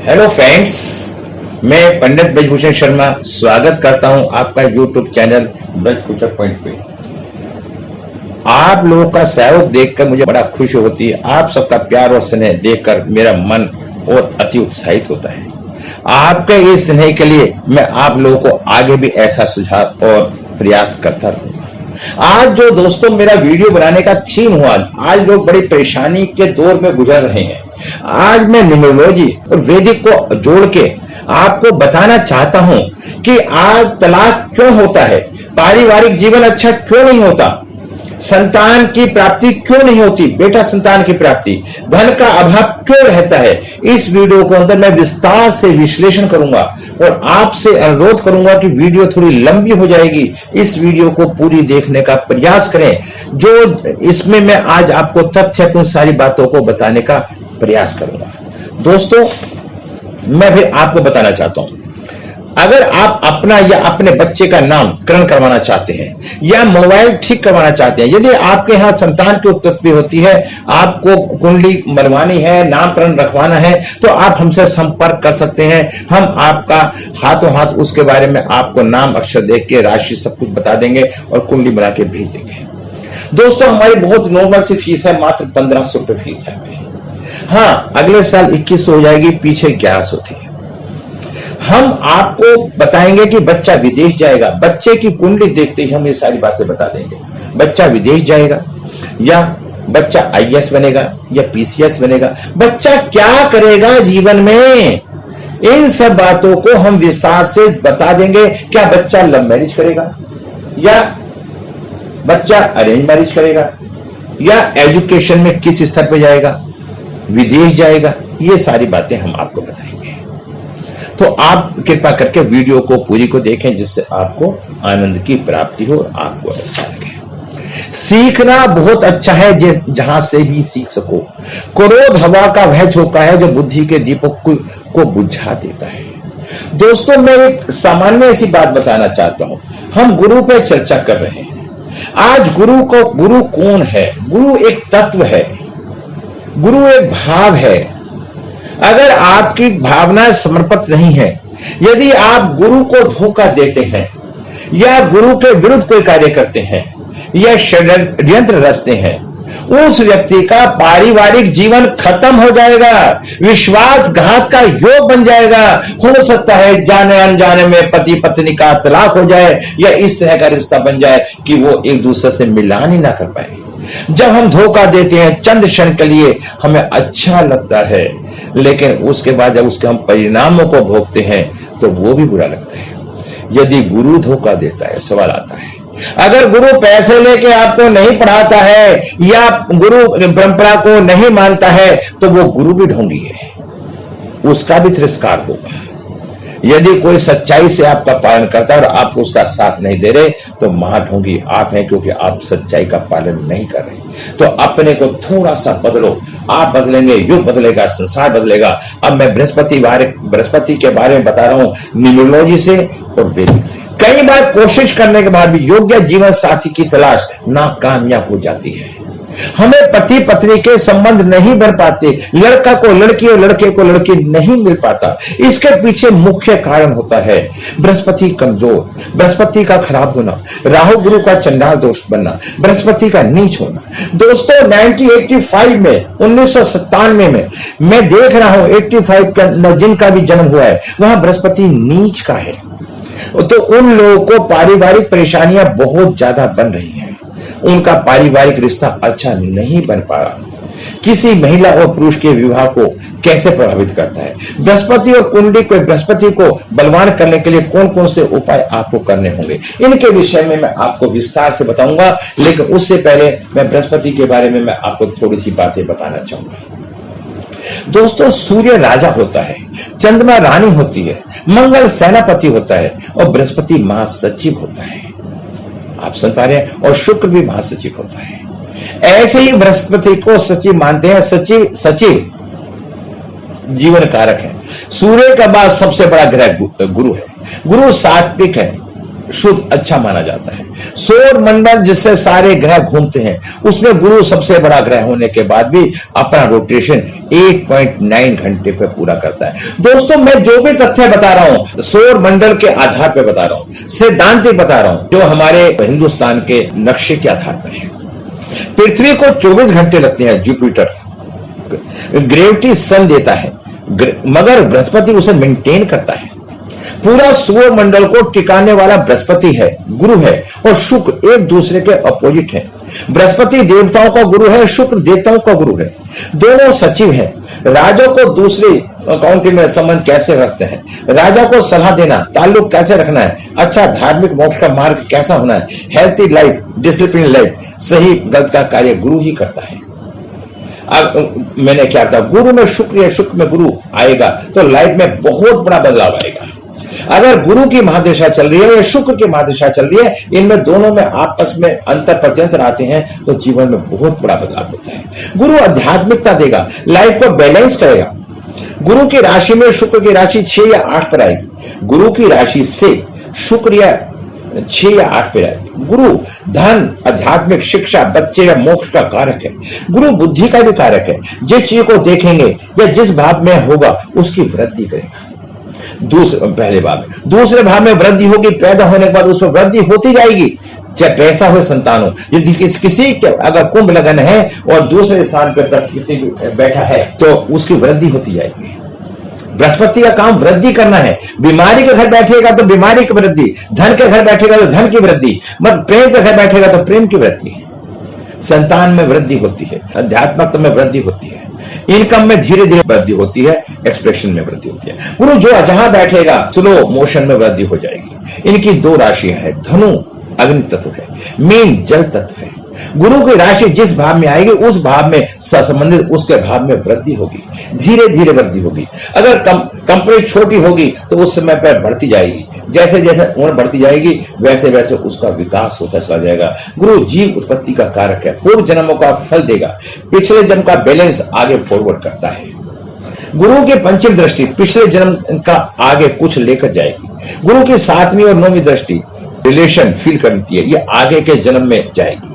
Hello friends, मैं पंडित ब्रजभूषण शर्मा स्वागत करता हूं आपका YouTube channel Braj future point पे। आप लोगों का सहयोग देखकर मुझे बड़ा खुशी होती है। आप सबका प्यार और स्नेह देखकर मेरा मन और अति उत्साहित होता है। आपके इस स्नेह के लिए मैं आप लोगों को आगे भी ऐसा सुझाव और प्रयास करता रहूंगा। आज जो दोस्तों मेरा वीडियो बनाने का थीम हुआ, आज लोग बड़ी परेशानी के दौर में गुजर रहे हैं। आज मैं न्यूमरोलॉजी और वैदिक को जोड़ के आपको बताना चाहता हूं कि आज तलाक क्यों होता है, पारिवारिक जीवन अच्छा क्यों नहीं होता, संतान की प्राप्ति क्यों नहीं होती, बेटा संतान की प्राप्ति, धन का अभाव क्यों रहता है। इस वीडियो को अंदर मैं विस्तार से विश्लेषण करूंगा और आपसे अनुरोध करूंगा कि वीडियो थोड़ी लंबी हो जाएगी, इस वीडियो को पूरी देखने का प्रयास करें। जो इसमें मैं आज आपको तथ्यपूर्ण सारी बातों को बताने का प्रयास करूंगा। दोस्तों, मैं भी आपको बताना चाहता हूं, अगर आप अपना या अपने बच्चे का नामकरण करवाना चाहते हैं या मोबाइल ठीक करवाना चाहते हैं, यदि आपके यहां संतान की उत्पत्ति होती है, आपको कुंडली बनवानी है, नामकरण रखवाना है, तो आप हमसे संपर्क कर सकते हैं। हम आपका हाथों हाथ उसके बारे में आपको नाम अक्षर देख के राशि सब कुछ बता देंगे और कुंडली बना के भेज देंगे। दोस्तों, हमारी बहुत नॉर्मल सी फीस है, मात्र 1500 रुपए फीस है। हाँ, अगले साल 2100 हो जाएगी, पीछे 1100 थी। हम आपको बताएंगे कि बच्चा विदेश जाएगा, बच्चे की कुंडली देखते ही हम ये सारी बातें बता देंगे। बच्चा विदेश जाएगा या बच्चा आईएएस बनेगा या पीसीएस बनेगा, बच्चा क्या करेगा जीवन में, इन सब बातों को हम विस्तार से बता देंगे। क्या बच्चा लव मैरिज करेगा या बच्चा अरेंज मैरिज करेगा या एजुकेशन में किस स्तर पर जाएगा, विदेश जाएगा, ये सारी बातें हम आपको बताएंगे। तो आप कृपा करके वीडियो को पूरी को देखें, जिससे आपको आनंद की प्राप्ति हो और आपको अच्छा लगे। सीखना बहुत अच्छा है, जहां से भी सीख सको। क्रोध हवा का वह झोंका है जो बुद्धि के दीपक को बुझा देता है। दोस्तों, मैं एक सामान्य ऐसी बात बताना चाहता हूं। हम गुरु पे चर्चा कर रहे हैं। आज गुरु कौन है? गुरु एक तत्व है, गुरु एक भाव है। अगर आपकी भावनाएं समर्पित नहीं है, यदि आप गुरु को धोखा देते हैं या गुरु के विरुद्ध कोई कार्य करते हैं या षड्यंत्र रचते हैं, उस व्यक्ति का पारिवारिक जीवन खत्म हो जाएगा, विश्वासघात का योग बन जाएगा। हो सकता है जाने अनजाने में पति पत्नी का तलाक हो जाए या इस तरह का रिश्ता बन जाए कि वो एक दूसरे से मिलान ही ना कर पाए। जब हम धोखा देते हैं, चंद क्षण के लिए हमें अच्छा लगता है, लेकिन उसके बाद जब उसके हम परिणामों को भोगते हैं तो वो भी बुरा लगता है। यदि गुरु धोखा देता है, सवाल आता है, अगर गुरु पैसे लेके आपको नहीं पढ़ाता है या गुरु परंपरा को नहीं मानता है, तो वो गुरु भी ढोंगी है, उसका भी तिरस्कार होगा। यदि कोई सच्चाई से आपका पालन करता है और आपको उसका साथ नहीं दे रहे, तो महाढोंगी आप हैं, क्योंकि आप सच्चाई का पालन नहीं कर रहे। तो अपने को थोड़ा सा बदलो, आप बदलेंगे, युग बदलेगा, संसार बदलेगा। अब मैं बृहस्पति के बारे में बता रहा हूं, न्यूमरोलॉजी से और वैदिक से। कई बार कोशिश करने के बाद भी योग्य जीवन साथी की तलाश नाकामयाब हो जाती है। हमें पति पत्नी के संबंध नहीं बन पाते, लड़का को लड़की और लड़के को लड़की नहीं मिल पाता। इसके पीछे मुख्य कारण होता है बृहस्पति कमजोर, बृहस्पति का खराब होना, राहु गुरु का चंडाल दोष बनना, बृहस्पति का नीच होना। दोस्तों, 1985 में 1997 में मैं देख रहा हूं 85 का जिनका भी जन्म हुआ है, वहां बृहस्पति नीच का है। तो उन लोगों को पारिवारिक परेशानियां बहुत ज्यादा बन रही हैं, उनका पारिवारिक रिश्ता अच्छा नहीं बन पा रहा। किसी महिला और पुरुष के विवाह को कैसे प्रभावित करता है? बृहस्पति और कुंडली को, बृहस्पति को बलवान करने के लिए कौन कौन से उपाय आपको करने होंगे, इनके विषय में मैं आपको विस्तार से बताऊंगा। लेकिन उससे पहले मैं बृहस्पति के बारे में मैं आपको थोड़ी सी बातें बताना चाहूंगा। दोस्तों, सूर्य राजा होता है, चंद्रमा रानी होती है, मंगल सेनापति होता है और बृहस्पति महासचिव होता है। आप सुन पा रहे हैं? और शुक्र भी महासचिव होता है। ऐसे ही बृहस्पति को सचिव मानते हैं। सचिव जीवन कारक है। सूर्य के बाद सबसे बड़ा ग्रह गुरु है। गुरु सात्विक है, शुद्ध अच्छा माना जाता है। सौर मंडल जिससे सारे ग्रह घूमते हैं, उसमें गुरु सबसे बड़ा ग्रह होने के बाद भी अपना रोटेशन 8.9 घंटे पे पूरा करता है। दोस्तों, मैं जो भी तथ्य बता रहा हूं सौर मंडल के आधार पे बता रहा हूं, सिद्धांतिक बता रहा हूं, जो हमारे हिंदुस्तान के नक्शे के आधार पर है। पृथ्वी को 24 घंटे लगते हैं, जुपिटर ग्रेविटी सन देता है, मगर बृहस्पति उसे मेंटेन करता है। पूरा सूर्य मंडल को टिकाने वाला बृहस्पति है, गुरु है, और शुक्र एक दूसरे के अपोजिट है। बृहस्पति देवताओं का गुरु है, शुक्र देवताओं का गुरु है। दोनों सचिव हैं। राजा को दूसरी काउंटी में संबंध कैसे रखते हैं, राजा को सलाह देना, ताल्लुक कैसे रखना है, अच्छा धार्मिक मोक्ष का मार्ग कैसा होना है, हेल्थी लाइफ, डिसिप्लिन लाइफ, सही गलत का कार्य गुरु ही करता है। अब मैंने क्या कहा, गुरु में शुक्र है, शुक्र में गुरु आएगा तो लाइफ में बहुत बड़ा बदलाव आएगा। अगर गुरु की महादशा चल रही है या शुक्र की महादशा चल रही है, इनमें दोनों में आपस में अंतर प्रत्यंतर आते हैं तो जीवन में बहुत बड़ा बदलाव होता है। गुरु आध्यात्मिकता देगा, लाइफ को बैलेंस करेगा। गुरु की राशि में शुक्र की राशि 6 या 8 पर आएगी, गुरु की राशि से शुक्र या 6 या 8 पे आएगी। गुरु धन, आध्यात्मिक शिक्षा, बच्चे या मोक्ष का कारक है। गुरु बुद्धि का भी कारक है। जिस चीज को देखेंगे या जिस भाव में होगा उसकी वृद्धि करेगा। पहले भाव में, दूसरे भाव में वृद्धि होगी, पैदा होने के बाद उसमें वृद्धि होती जाएगी, चाहे पैसा हो संतान हो। यदि किसी के अगर कुंभ लगन है और दूसरे स्थान पर किसी बैठा है तो उसकी वृद्धि होती जाएगी। बृहस्पति का काम वृद्धि करना है। बीमारी के घर बैठेगा तो बीमारी की वृद्धि, धन के घर बैठेगा तो धन की वृद्धि, मतलब प्रेम के घर बैठेगा तो प्रेम की वृद्धि, संतान में वृद्धि होती है, अध्यात्मक में वृद्धि होती है, इनकम में धीरे धीरे वृद्धि होती है, एक्सप्रेशन में वृद्धि होती है। गुरु जो जहां बैठेगा स्लो मोशन में वृद्धि हो जाएगी। इनकी 2 राशियां हैं, धनु अग्नि तत्व है, मीन जल तत्व है। गुरु की राशि जिस भाव में आएगी उस भाव में संबंधित उसके भाव में वृद्धि होगी, धीरे धीरे वृद्धि होगी। अगर कंपनी छोटी होगी तो उस समय पर बढ़ती जाएगी, जैसे जैसे उम्र बढ़ती जाएगी वैसे वैसे उसका विकास होता चला जाएगा। गुरु जीव उत्पत्ति का कारक है, पूर्व जन्मों का फल देगा, पिछले जन्म का बैलेंस आगे फॉरवर्ड करता है। गुरु की पंचम दृष्टि पिछले जन्म का आगे कुछ लेकर जाएगी। गुरु की 7वीं और 9वीं दृष्टि रिलेशन फील करती है, ये आगे के जन्म में जाएगी।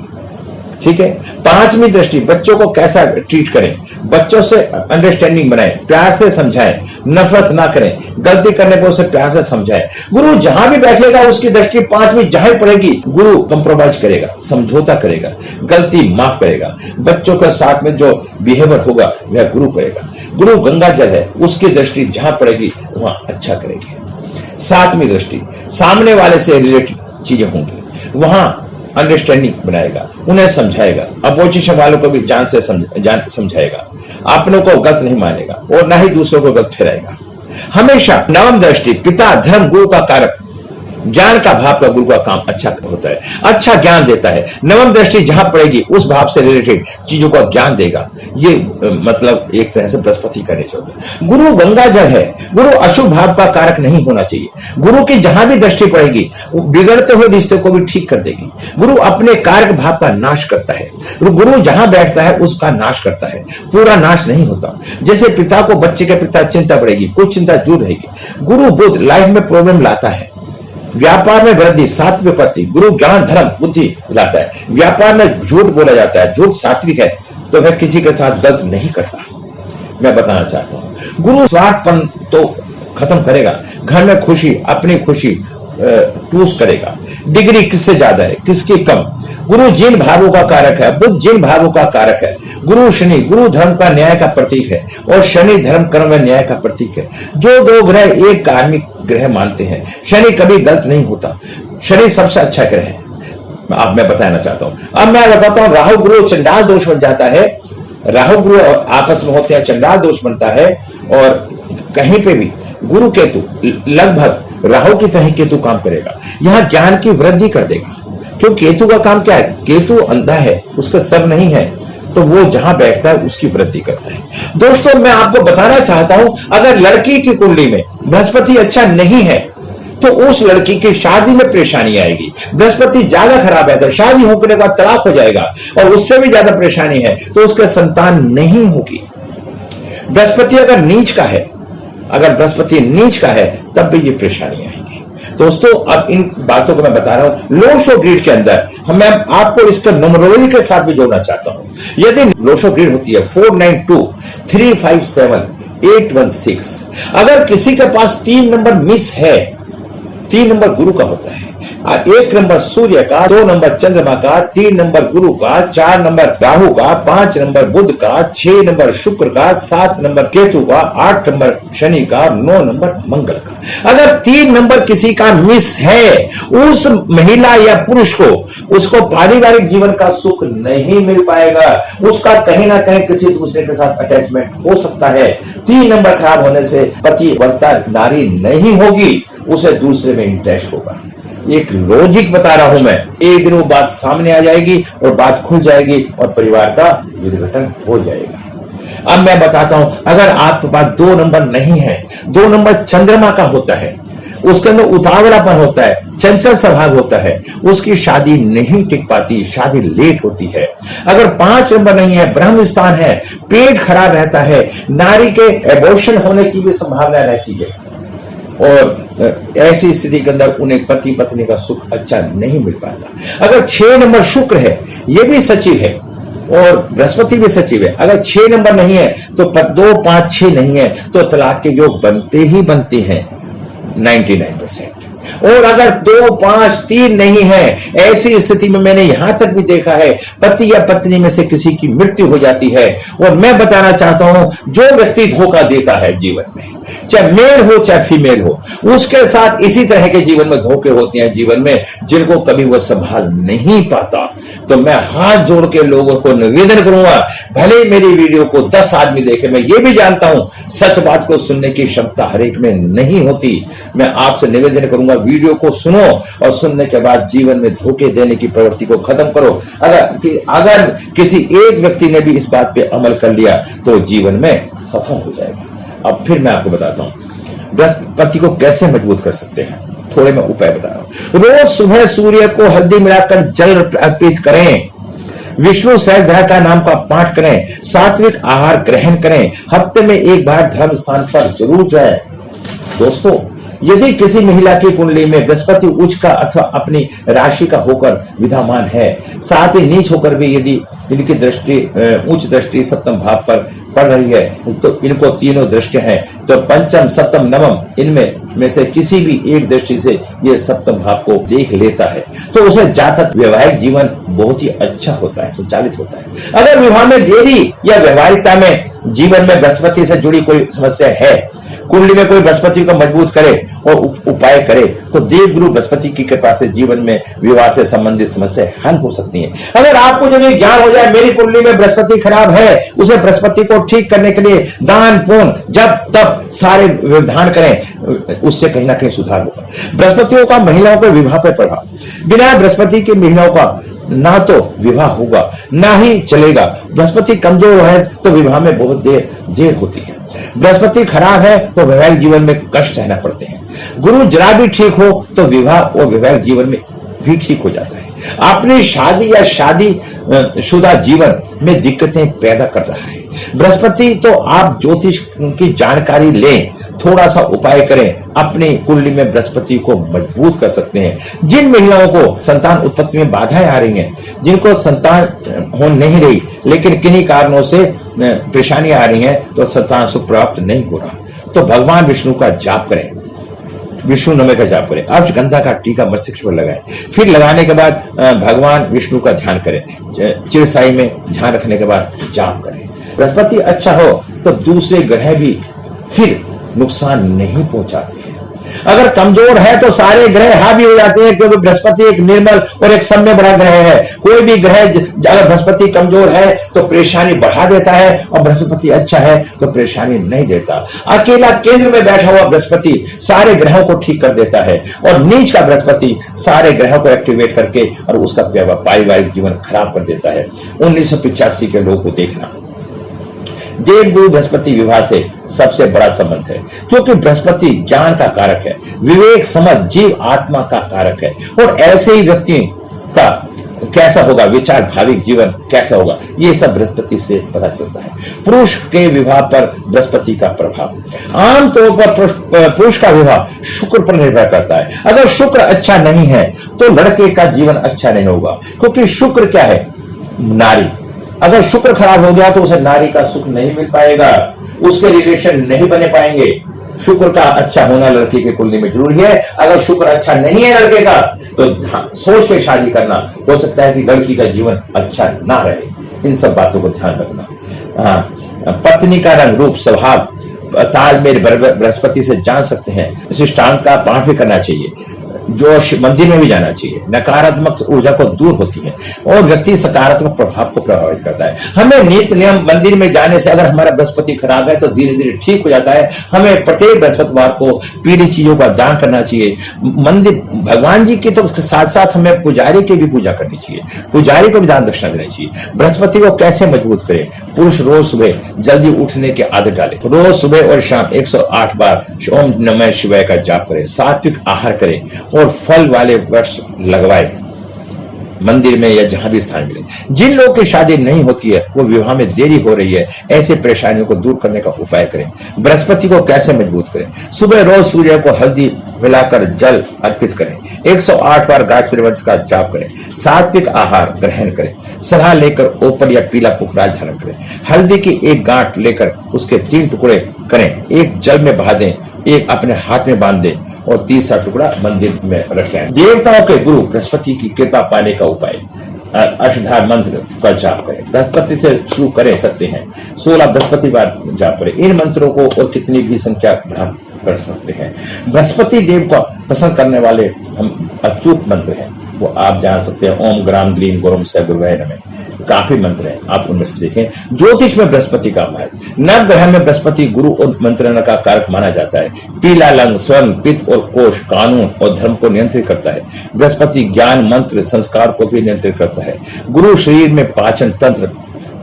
ठीक है। 5वीं दृष्टि बच्चों को कैसा ट्रीट करें, बच्चों से अंडरस्टैंडिंग बनाएं, प्यार से समझाएं, नफरत ना करें, गलती करने पर उसे प्यार से समझाएं। गुरु जहां भी बैठेगा उसकी दृष्टि 5वीं जहां पड़ेगी, गुरु कंप्रोमाइज करेगा, समझौता करेगा, गलती माफ करेगा। बच्चों के साथ में जो बिहेवियर होगा वह गुरु करेगा। गुरु गंगा जल है, उसकी दृष्टि जहां पड़ेगी वहां अच्छा करेगी। 7वीं दृष्टि सामने वाले से रिलेटेड चीजें होंगी, वहां अंडरस्टैंडिंग बनाएगा, उन्हें समझाएगा, अपोजिशन वालों को भी जान से समझाएगा, अपनों को गलत नहीं मानेगा और ना ही दूसरों को गलत ठहराएगा। हमेशा 9वीं दृष्टि पिता धर्म गुरु का कारक, ज्ञान का भाव का गुरु का काम अच्छा होता है, अच्छा ज्ञान देता है। 9वीं दृष्टि जहां पड़ेगी उस भाव से रिलेटेड चीजों का ज्ञान देगा। ये मतलब एक तरह से बृहस्पति का नेचर होता है। गुरु गंगा जल है, गुरु अशुभ भाव का कारक नहीं होना चाहिए। गुरु की जहां भी दृष्टि पड़ेगी बिगड़ते हुए रिश्ते को भी ठीक कर देगी। गुरु अपने कारक भाव का नाश करता है। गुरु जहां बैठता है उसका नाश करता है, पूरा नाश नहीं होता। जैसे पिता को बच्चे के पिता चिंता पड़ेगी, कुछ चिंता दूर रहेगी। गुरु बुध लाइफ में प्रॉब्लम लाता है, व्यापार में वृद्धि, सात्विक विपत्ति। गुरु ज्ञान धर्म बुद्धि लाता है। व्यापार में झूठ बोला जाता है, झूठ सात्विक है तो वह किसी के साथ गलत नहीं करता। मैं बताना चाहता हूं गुरु स्वार्थपन तो खत्म करेगा, घर में खुशी, अपनी खुशी टूस करेगा। डिग्री किससे ज्यादा है, किसकी कम। गुरु जिन भावों का कारक है, बुध जिन भावों का कारक है। गुरु शनि, गुरु धर्म का न्याय का प्रतीक है और शनि धर्म कर्म में न्याय का प्रतीक है। जो 2 ग्रह एक कार्मिक ग्रह मानते हैं, शनि कभी गलत नहीं होता, शनि सबसे अच्छा ग्रह है। अब मैं बताना चाहता हूं, अब मैं बताता हूं राहु गुरु चंडाल दोष बन जाता है। राहु गुरु आपस में होते हैं, चंडाल दोष बनता है। और कहीं पे भी गुरु केतु लगभग राहु की तरह केतु काम करेगा, यहां ज्ञान की वृद्धि कर देगा। क्यों, केतु का काम क्या है, केतु अंधा है, उसका सर नहीं है, तो वो जहां बैठता है उसकी वृद्धि करता है। दोस्तों मैं आपको बताना चाहता हूं, अगर लड़की की कुंडली में बृहस्पति अच्छा नहीं है तो उस लड़की की शादी में परेशानी आएगी। बृहस्पति ज्यादा खराब है तो शादी होने के बाद तलाक हो जाएगा, और उससे भी ज्यादा परेशानी है तो उसके संतान नहीं होगी। बृहस्पति अगर नीच का है, अगर बृहस्पति नीच का है तब भी ये परेशानी आएगी। दोस्तों अब इन बातों को मैं बता रहा हूं लोशो ग्रिड के अंदर मैं आपको इसका न्यूमरोलॉजी के साथ भी जोड़ना चाहता हूं। यदि लोशो ग्रिड होती है 492357 अगर किसी के पास 3 नंबर मिस है, 3 नंबर गुरु का होता है, 1 नंबर सूर्य का, 2 नंबर चंद्रमा का, 3 नंबर गुरु का, 4 नंबर राहु का, 5 नंबर बुध का, 6 नंबर शुक्र का, 7 नंबर केतु का, 8 नंबर शनि का, 9 नंबर मंगल का। अगर 3 नंबर किसी का मिस है, उस महिला या पुरुष को उसको पारिवारिक जीवन का सुख नहीं मिल पाएगा, उसका कहीं ना कहीं किसी दूसरे के साथ अटैचमेंट हो सकता है। 3 नंबर खराब होने से पतिव्रता नारी नहीं होगी, उसे दूसरे में इंटरेस्ट होगा। एक लॉजिक बता रहा हूं मैं, एक दिन वो बात सामने आ जाएगी और बात खुल जाएगी और परिवार का विघटन हो जाएगा। अब मैं बताता हूं, अगर आपके पास 2 नंबर नहीं है, 2 नंबर चंद्रमा का होता है, उसके अंदर उतावलापन होता है, चंचल स्वभाव होता है, उसकी शादी नहीं टिक पाती, शादी लेट होती है। अगर 5 नंबर नहीं है, ब्रह्म स्थान है, पेट खराब रहता है, नारी के एबॉर्शन होने की भी संभावना रहती है और ऐसी स्थिति के अंदर उन्हें पति पत्नी का सुख अच्छा नहीं मिल पाता। अगर 6 नंबर शुक्र है, यह भी सचिव है और बृहस्पति भी सचिव है, अगर 6 नंबर नहीं है तो 2, 5, 6 नहीं है तो तलाक के योग बनते ही बनते हैं 99%। और अगर 2, 5, 3 नहीं है, ऐसी स्थिति में मैंने यहां तक भी देखा है पति या पत्नी में से किसी की मृत्यु हो जाती है। और मैं बताना चाहता हूं, जो व्यक्ति धोखा देता है जीवन में, चाहे मेल हो चाहे फीमेल हो, उसके साथ इसी तरह के जीवन में धोखे होते हैं जीवन में, जिनको कभी वह संभाल नहीं पाता। तो मैं हाथ जोड़ के लोगों को निवेदन करूंगा, भले मेरी वीडियो को 10 आदमी देखे, मैं ये भी जानता हूं सच बात को सुनने की क्षमता हर एक में नहीं होती। मैं आपसे निवेदन करूंगा, वीडियो को सुनो और सुनने के बाद जीवन में धोखे देने की प्रवृत्ति को खत्म करो। अगर किसी एक व्यक्ति ने भी इस बात पे अमल कर लिया तो जीवन में सफल हो जाएगा। अब फिर मैं आपको बताता हूं बृहस्पति को कैसे मजबूत कर सकते हैं, थोड़े मैं उपाय बता रहा हूं। रोज सुबह सूर्य को हल्दी मिलाकर जल अर्पित करें, विष्णु सहस्त्रनाम का नाम का पाठ करें, सात्विक आहार ग्रहण करें, हफ्ते में 1 बार धर्म स्थान पर जरूर जाएं। दोस्तों, यदि किसी महिला की कुंडली में बृहस्पति उच्च का अथवा अपनी राशि का होकर विद्यमान है, साथ ही नीच होकर भी यदि इनकी दृष्टि उच्च दृष्टि सप्तम भाव पर पड़ रही है, तो इनको तीनों दृष्टियां हैं, तो पंचम सप्तम नवम इनमें से किसी भी एक दृष्टि से ये सप्तम भाव को देख लेता है तो उसे जातक वैवाहिक जीवन बहुत ही अच्छा होता है, संचालित होता है। अगर विवाह में देरी या व्यवहारिकता में जीवन में बृहस्पति से जुड़ी कोई समस्या है, कुंडली में कोई बृहस्पति को मजबूत करे और उपाय करे, तो देव गुरु बृहस्पति की कृपा से जीवन में विवाह से संबंधित समस्या हल हो सकती है। अगर आपको जब ये ज्ञान हो जाए मेरी कुंडली में बृहस्पति खराब है, उसे बृहस्पति को ठीक करने के लिए दान पुण्य जब तब सारे विधान करें, उससे कहीं ना कहीं सुधार होगा। बृहस्पतियों का महिलाओं के विवाह पर प्रभाव, बिना बृहस्पति की महिलाओं का ना तो विवाह होगा ना ही चलेगा। बृहस्पति कमजोर है तो विवाह में बहुत देर होती है, बृहस्पति खराब है तो वैवाहिक जीवन में कष्ट सहना पड़ते हैं, गुरु जरा भी ठीक हो तो विवाह और वैवाहिक जीवन में भी ठीक हो जाता है। अपनी शादी या शादी शुदा जीवन में दिक्कतें पैदा कर रहा है बृहस्पति, तो आप ज्योतिष की जानकारी लें, थोड़ा सा उपाय करें, अपनी कुंडली में बृहस्पति को मजबूत कर सकते हैं। जिन महिलाओं को संतान उत्पत्ति में बाधाएं आ रही हैं, जिनको संतान हो नहीं रही लेकिन किन्हीं कारणों से परेशानियां आ रही हैं, तो संतान सुख प्राप्त नहीं हो रहा, तो भगवान विष्णु का जाप करें, विष्णु नमः का जाप करें, अष्टगंधा का टीका मस्तिष्क पर लगाएं, फिर लगाने के बाद भगवान विष्णु का ध्यान करें, चिरसाई में ध्यान रखने के बाद जाप करें। बृहस्पति अच्छा हो तो दूसरे ग्रह भी फिर नुकसान नहीं पहुंचाते हैं। अगर कमजोर है तो सारे ग्रह हावी हो जाते हैं, क्योंकि बृहस्पति एक निर्मल और एक सम्य बड़ा ग्रह है। कोई भी ग्रह अगर बृहस्पति कमजोर है तो परेशानी बढ़ा देता है, और बृहस्पति अच्छा है तो परेशानी नहीं देता। अकेला केंद्र में बैठा हुआ बृहस्पति सारे ग्रहों को ठीक कर देता है, और नीच का बृहस्पति सारे ग्रहों को एक्टिवेट करके और उसका पारिवारिक जीवन खराब कर देता है। 1985 के लोग को देखना, देव गुरु बृहस्पति विवाह से सबसे बड़ा संबंध है, क्योंकि बृहस्पति ज्ञान का कारक है, विवेक समझ जीव आत्मा का कारक है, और ऐसे ही व्यक्ति का कैसा होगा, विचार भाविक जीवन कैसा होगा, ये सब बृहस्पति से पता चलता है। पुरुष के विवाह पर बृहस्पति का प्रभाव, आमतौर पर पुरुष का विवाह शुक्र पर निर्भर करता है। अगर शुक्र अच्छा नहीं है तो लड़के का जीवन अच्छा नहीं होगा, क्योंकि शुक्र क्या है, नारी। अगर शुक्र खराब हो गया तो उसे नारी का सुख नहीं मिल पाएगा, उसके रिलेशन नहीं बने पाएंगे। शुक्र का अच्छा होना लड़के की कुंडली में जरूरी है। अगर शुक्र अच्छा नहीं है लड़के का तो सोच के शादी करना, हो सकता है कि लड़की का जीवन अच्छा ना रहे। इन सब बातों को ध्यान रखना। पत्नी का रंग, रूप, स्वभाव तालमेल बृहस्पति से जान सकते हैं। शिष्टांग का पाठ भी करना चाहिए, जो मंदिर में भी जाना चाहिए। नकारात्मक ऊर्जा को दूर होती है और व्यक्ति सकारात्मक प्रभाव को प्रभावित करता है। हमें नित्य नियम मंदिर में जाने से अगर हमारा बृहस्पति खराब है तो धीरे धीरे ठीक हो जाता है। हमें प्रत्येक बृहस्पतिवार को पीली चीजों का दान करना चाहिए। मंदिर भगवान जी के तो साथ साथ हमें पुजारी की भी पूजा करनी चाहिए, पुजारी को भी दान दक्षिणा देनी चाहिए। बृहस्पति को कैसे मजबूत करें? पुरुष रोज सुबह जल्दी उठने की आदत डाले, रोज सुबह और शाम 108 बार ओम नमः शिवाय का जाप करें, सात्विक आहार करें और फल वाले वृक्ष लगवाए मंदिर में या जहां भी स्थान मिले। जिन लोगों की शादी नहीं होती है, वो विवाह में देरी हो रही है, ऐसे परेशानियों को दूर करने का उपाय करें। बृहस्पति को कैसे मजबूत करें? सुबह रोज सूर्य को हल्दी मिलाकर जल अर्पित करें, 108 बार गायत्री मंत्र का जाप करें, सात्विक आहार ग्रहण करें, सलाह लेकर ऊपर या पीला पुखराज धारण करें। हल्दी की एक गांठ लेकर उसके 3 टुकड़े करें, एक जल में बहा दें, एक अपने हाथ में बांध दें और तीसरा टुकड़ा मंदिर में रखें। देवताओं के गुरु बृहस्पति की कृपा पाने का उपाय, अष्टधार मंत्र का जाप करें। बृहस्पति से शुरू कर सकते हैं, 16 बृहस्पतिवार जाप करें। इन मंत्रों को और कितनी भी संख्या प्राप्त कर सकते हैं। बृहस्पति देव को पसंद करने वाले हम अच्युत मंत्र हैं, वो आप जान सकते हैं। ओम ग्राम ग्रीम गुरुम से गुरुवे नमः, काफी मंत्र हैं, आप उनमें से देखें। ज्योतिष में बृहस्पति का महत्व, नवग्रह में बृहस्पति गुरु और मंत्रण का कारक माना जाता है। पीला रंग स्वर्ण, पित्त और कोष, कानून और धर्म को नियंत्रित करता है। बृहस्पति ज्ञान, मंत्र, संस्कार को भी नियंत्रित करता है। गुरु शरीर में पाचन तंत्र,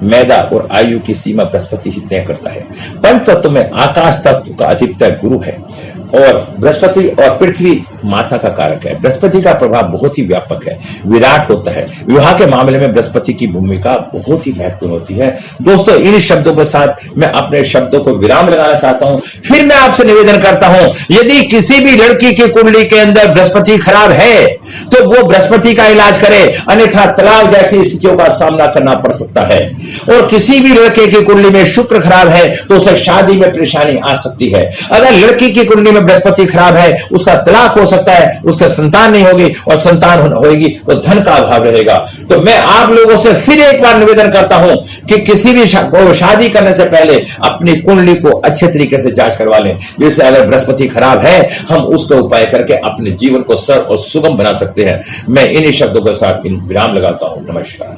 मैदा और आयु की सीमा बृहस्पति ही तय करता है। पंच तत्व में आकाश तत्व का अधिपति गुरु है और बृहस्पति और पृथ्वी माता का कारक है। बृहस्पति का प्रभाव बहुत ही व्यापक है, विराट होता है। विवाह के मामले में बृहस्पति की भूमिका बहुत ही महत्वपूर्ण होती है। दोस्तों, इन शब्दों के साथ मैं अपने शब्दों को विराम लगाना चाहता हूं। फिर मैं आपसे निवेदन करता हूं, यदि किसी भी लड़की की कुंडली के अंदर बृहस्पति खराब है तो वो बृहस्पति का इलाज करे, अन्यथा तलाक जैसी स्थितियों का सामना करना पड़ सकता है। और किसी भी लड़के की कुंडली में शुक्र खराब है तो उसे शादी में परेशानी आ सकती है। अगर लड़की की कुंडली में बृहस्पति खराब है, उसका तलाक हो सकता है, उसका संतान नहीं होगी, और संतान होगी तो धन का अभाव रहेगा। तो मैं आप लोगों से फिर एक बार निवेदन करता हूं कि किसी भी शादी करने से पहले अपनी कुंडली को अच्छे तरीके से जांच करवा लें, जिससे अगर बृहस्पति खराब है हम उसका उपाय करके अपने जीवन को सरल और सुगम बना सकते हैं। मैं इन्हीं शब्दों के साथ विराम लगाता हूं। नमस्कार।